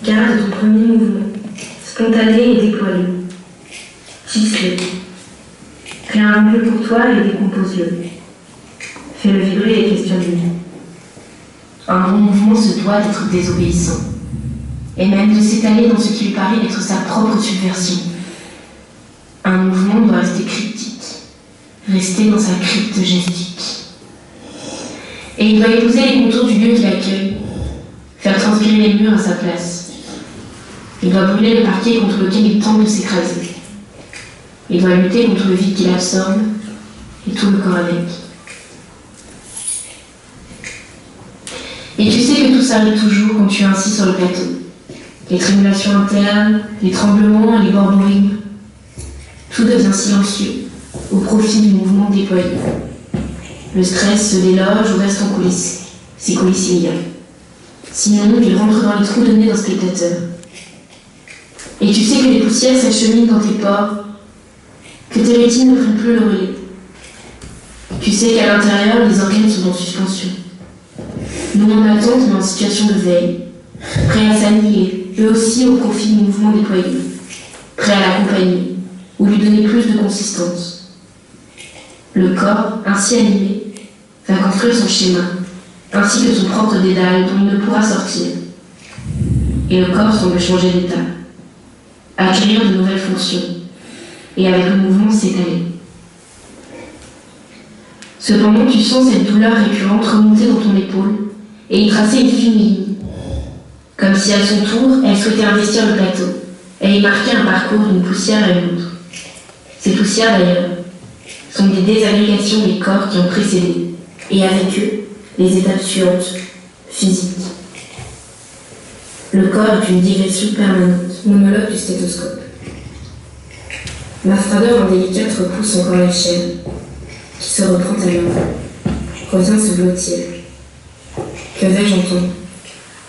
Garde ton premier mouvement, spontané et déployé. Fixe-le. Crée un peu pour toi et décompose-le. Fais-le vibrer et questionne-le. Un bon mouvement se doit d'être désobéissant, et même de s'étaler dans ce qui lui paraît être sa propre subversion. Un mouvement doit rester cryptique, rester dans sa crypte gestique. Et il doit épouser les contours du lieu qui l'accueille, faire transpirer les murs à sa place. Il doit brûler le parquet contre lequel il tente de s'écraser. Il doit lutter contre le vide qui l'absorbe, et tout le corps avec. Et tu sais que tout s'arrête toujours quand tu es assis sur le plateau. Les tribulations internes, les tremblements et les borborigmes. Tout devient silencieux, au profit du mouvement déployé. Le stress se déloge ou reste en coulisses, si coulisses il y a. Sinon, il rentre dans les trous de nez d'un spectateur. Et tu sais que les poussières s'acheminent dans tes pores, que tes rétines ne prennent plus le relais. Tu sais qu'à l'intérieur, les organes sont en suspension. Non en attente, mais en situation de veille, prêts à s'annihiler, eux aussi au profit du mouvement déployé, prêts à l'accompagner, ou lui donner plus de consistance. Le corps, ainsi animé, va construire son schéma, ainsi que son propre dédale dont il ne pourra sortir. Et le corps semble changer d'état, acquérir de nouvelles fonctions, et avec le mouvement s'étaler. Cependant, tu sens cette douleur récurrente remonter dans ton épaule et y tracer une fine ligne, comme si à son tour, elle souhaitait investir le plateau et y marquer un parcours d'une poussière à une autre. Ces poussières, d'ailleurs, sont des désagrégations des corps qui ont précédé, et avec eux, les étapes suivantes, physiques. Le corps est une digression permanente, monologue du stéthoscope. Ma froideur indélicate repousse encore la chair, qui se reprend alors, revient se blottir. Que vais-je entendre?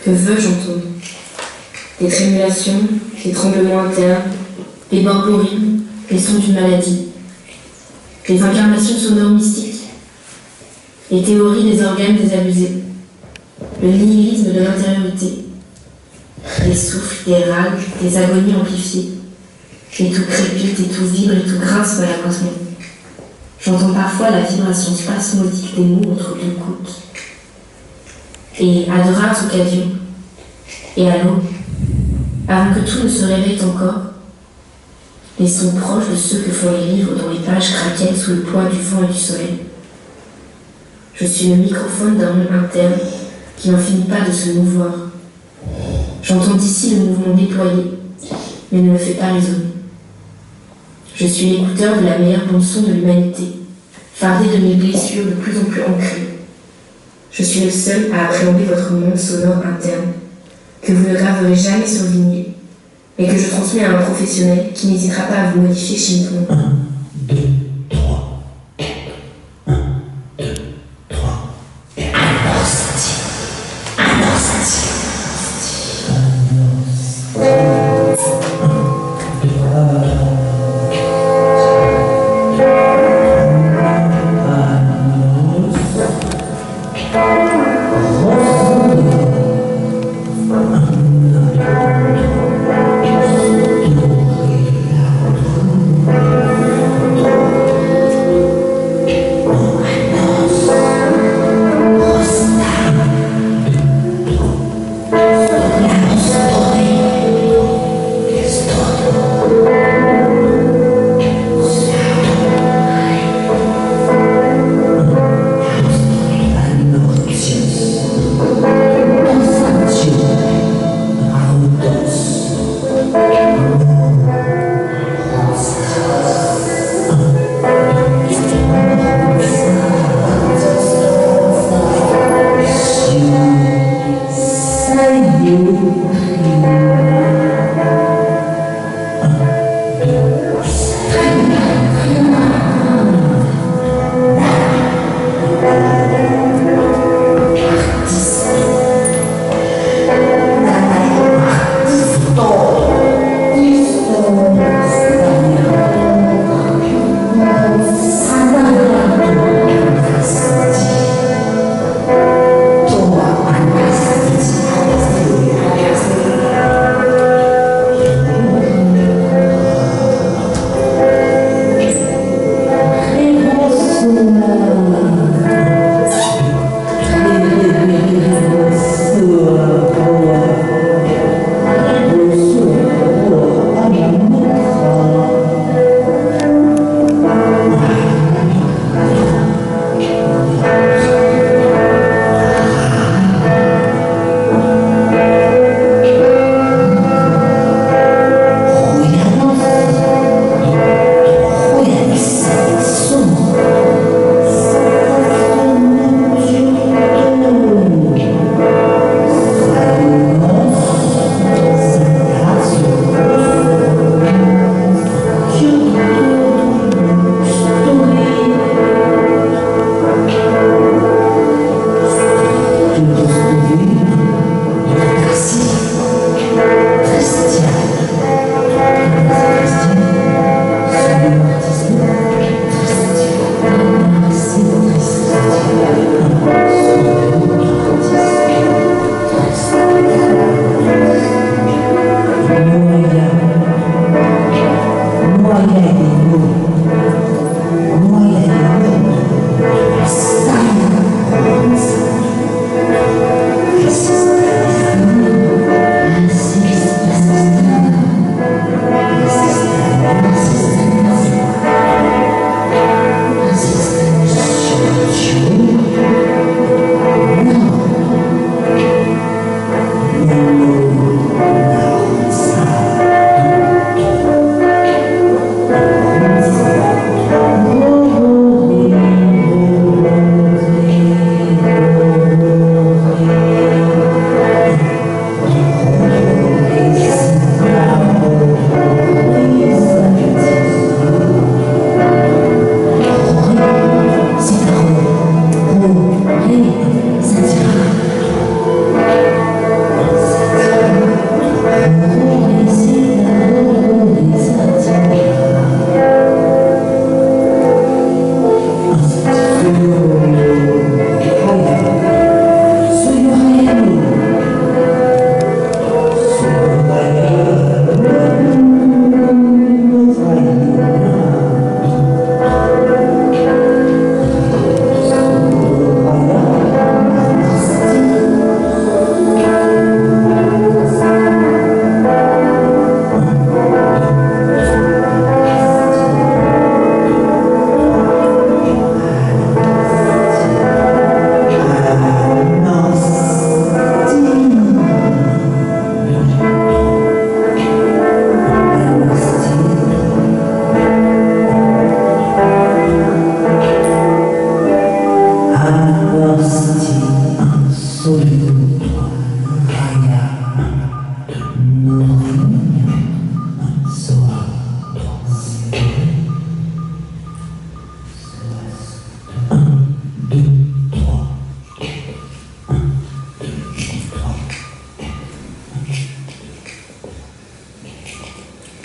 Que veux-je entendre? Des trémulations, des tremblements internes, des borborigmes, les sons d'une maladie, les incarnations sonores mystiques, les théories des organes désabusés, le nihilisme de l'intériorité, des souffles, des râles, des agonies amplifiées, et tout crépite, et tout vibre, et tout grince malheureusement. J'entends parfois la vibration spasmodique des mots entre deux côtes. Et à de rares occasions, et à l'aube, avant que tout ne se réveille encore, les sons proches de ceux que font les livres dont les pages craquaient sous le poids du vent et du soleil. Je suis le microphone d'un monde interne qui n'en finit pas de se mouvoir. J'entends d'ici le mouvement déployé, mais ne le fais pas résonner. Je suis l'écouteur de la meilleure bande-son de l'humanité, fardé de mes blessures de plus en plus ancrées. Je suis le seul à appréhender votre monde sonore interne, que vous ne graverez jamais sur vinyle, et que je transmets à un professionnel qui n'hésitera pas à vous modifier chimiquement. 1, 2, 3. 1, 2, 3.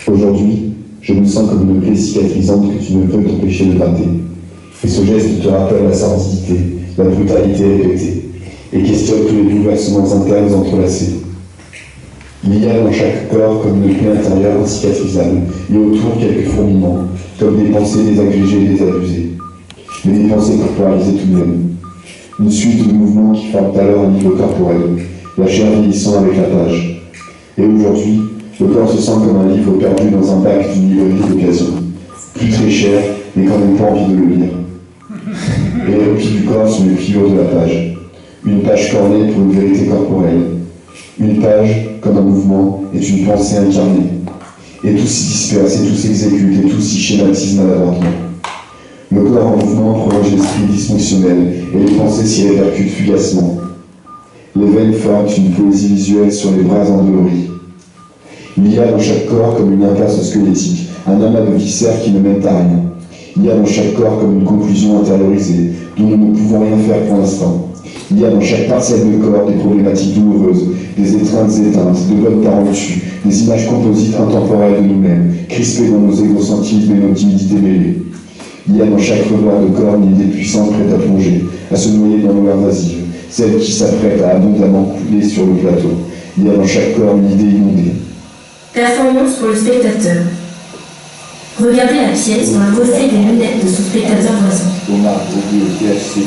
Aujourd'hui, je me sens comme une plaie cicatrisante que tu ne peux t'empêcher de gratter. Et ce geste te rappelle la sordidité, la brutalité répétée, et questionne tous les bouleversements internes entrelacés. Il y a dans chaque corps comme une plaie intérieure incicatrisable, et autour quelques fourmillements, comme des pensées désagrégées et désabusées, mais des pensées corporalisées tout de même. Une suite de mouvements qui forment alors un niveau corporel, la chair vieillissant avec la page. Et aujourd'hui, le corps se sent comme un livre perdu dans un bac d'une librairie d'occasion. Plus très cher, mais quand même pas envie de le lire. Et les replis du corps sont les pliures de la page. Une page cornée pour une vérité corporelle. Une page, comme un mouvement, est une pensée incarnée. Et tout s'y disperse, et tout s'exécute, et tout s'y schématise maladroitement. Le corps en mouvement prolonge l'esprit dysfonctionnel, et les pensées s'y répercutent fugacement. Les veines forment une poésie visuelle sur les bras endoloris. Il y a dans chaque corps comme une impasse squelettique, un amas de viscères qui ne mènent à rien. Il y a dans chaque corps comme une conclusion intériorisée, dont nous ne pouvons rien faire pour l'instant. Il y a dans chaque parcelle de corps des problématiques douloureuses, des étreintes éteintes, de bonnes paroles tues, des images composites intemporelles de nous-mêmes, crispées dans nos égocentrismes et nos timidités mêlées. Il y a dans chaque rebord de corps une idée puissante prête à plonger, à se noyer dans l'eau invasive, celle qui s'apprête à abondamment couler sur le plateau. Il y a dans chaque corps une idée inondée. Performance pour le spectateur. Regardez la pièce dans le reflet des lunettes de son spectateur voisin.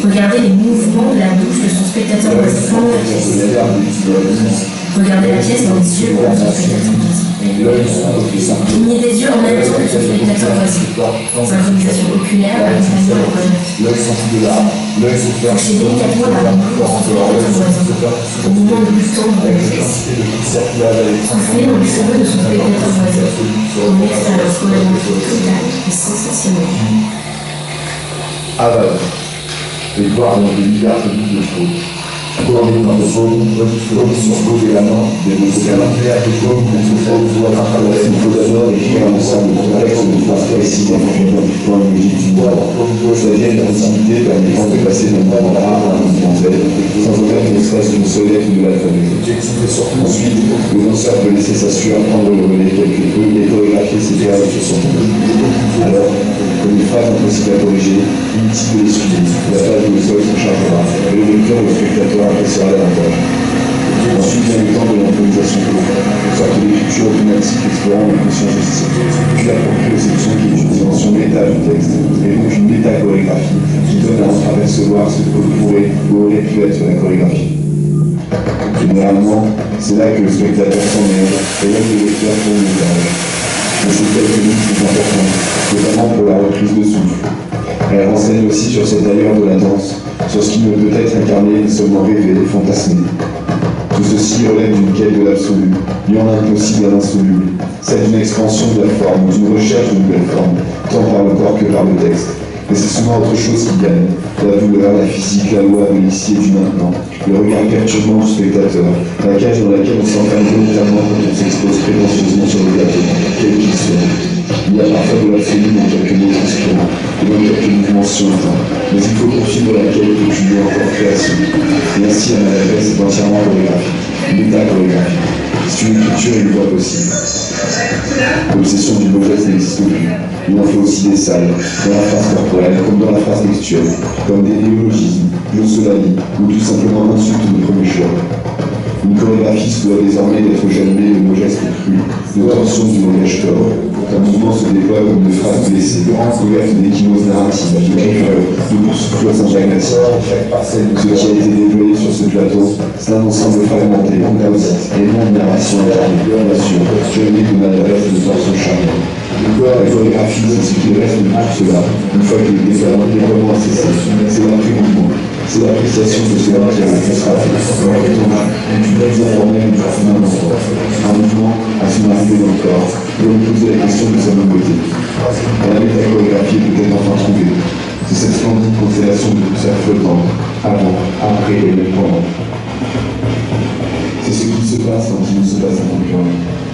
Regardez les mouvements de la bouche de son spectateur voisin dans la pièce. Regardez la pièce dans les yeux de son spectateur voisin. Clignez des yeux en même temps que son spectateur voisin. Synchronisation oculaire, accompagnement écologique. Touchez délicatement la main de son spectateur voisin. Au moment de bouton de la pièce. Soufflez dans les cheveux de son spectateur voisin. Une expérience complètement totale et sensationnelle. Avale et voir dans des milliards de bouts de choses. Couronner dans le fond, surposer la main, des mots caractères de forme, des choses, voir à travers une photo d'abord et faire un ensemble de textes de phrases précises en fonction du point de logique du droit. Ça vient d'intimité permettant de passer d'un moment A à un moment Z, sans aucun espace d'une sonnette ou de l'alphabet. Ensuite, le danseur peut laisser sa sueur prendre le relais quelque peu et chorégraphier ses termes sur son temps. Alors, comme une phrase impossible à corriger, inutile de l'essuyer, la page où le sol se chargera, et le lecteur ou le spectateur appréciera davantage. Ensuite vient le temps de l'improvisation courte, une sorte d'écriture automatique explorant l'inconscient gestique, puis la proprioception qui est une dimension méta du texte, et donc une méta-chorégraphie qui donne à entreapercevoir ce que pourrait ou aurait pu être la chorégraphie. Généralement, c'est là que le spectateur s'emmerde et même le lecteur tourne le visage. Mais ces quelques minutes sont importantes, notamment pour la reprise de souffle. Elle renseigne aussi sur cette allure de la danse, sur ce qui ne peut être incarné, mais seulement rêvé et fantasmé. Tout ceci relève d'une quête de l'absolu, liant l'impossible à l'insoluble, celle d'une expansion de la forme, d'une recherche de nouvelles formes, tant par le corps que par le texte. Mais c'est souvent autre chose qui gagne, la douleur, la physique, la loi de l'ici et du maintenant, le regard perturbant du spectateur, la cage dans laquelle on s'enferme volontairement quand on s'expose prétentieusement sur le plateau, quel qu'il soit. Il y a parfois de l'absolu dans quelques mots inspirants, et dans quelques mouvements suintants, mais il faut poursuivre la quête de plus encore création. Et ainsi la maladresse est entièrement chorégraphique, méta-chorégraphique. C'est une écriture et une voix possible. L'obsession du beau geste n'existe plus. Il en faut aussi des salles, dans la phrase corporelle comme dans la phrase textuelle, comme des néologismes, glossolalies, ou tout simplement insultes de premier choix. Une chorégraphie doit désormais être jalonnée de mots gestes crus, de tensions du langage corps, qu'un mouvement se déploie comme de phrases blessées, couvertes d'échymoses narratives, de griffeurs, de boursouflures enjagnatiques. Ce qui a été déployé sur ce plateau, c'est un ensemble fragmenté, chaotique, et non de narration incarnée, bien sûr, jalonné de maladresse de torsion charnelle. La chorégraphie, c'est ce qui reste de tout cela, une fois que le déploiement a cessé. C'est l'après-mouvement, c'est l'appréciation de ce qui a le plus rapide, une belle informelle du parfum un mouvement à son arrivée dans le corps, et on poser la question de sa nouveauté. La métachorégraphie est peut-être enfin trouvée. C'est cette splendide constellation de poussière flottante, avant, après et même pendant. C'est ce qui se passe quand il ne se passe un concurrent.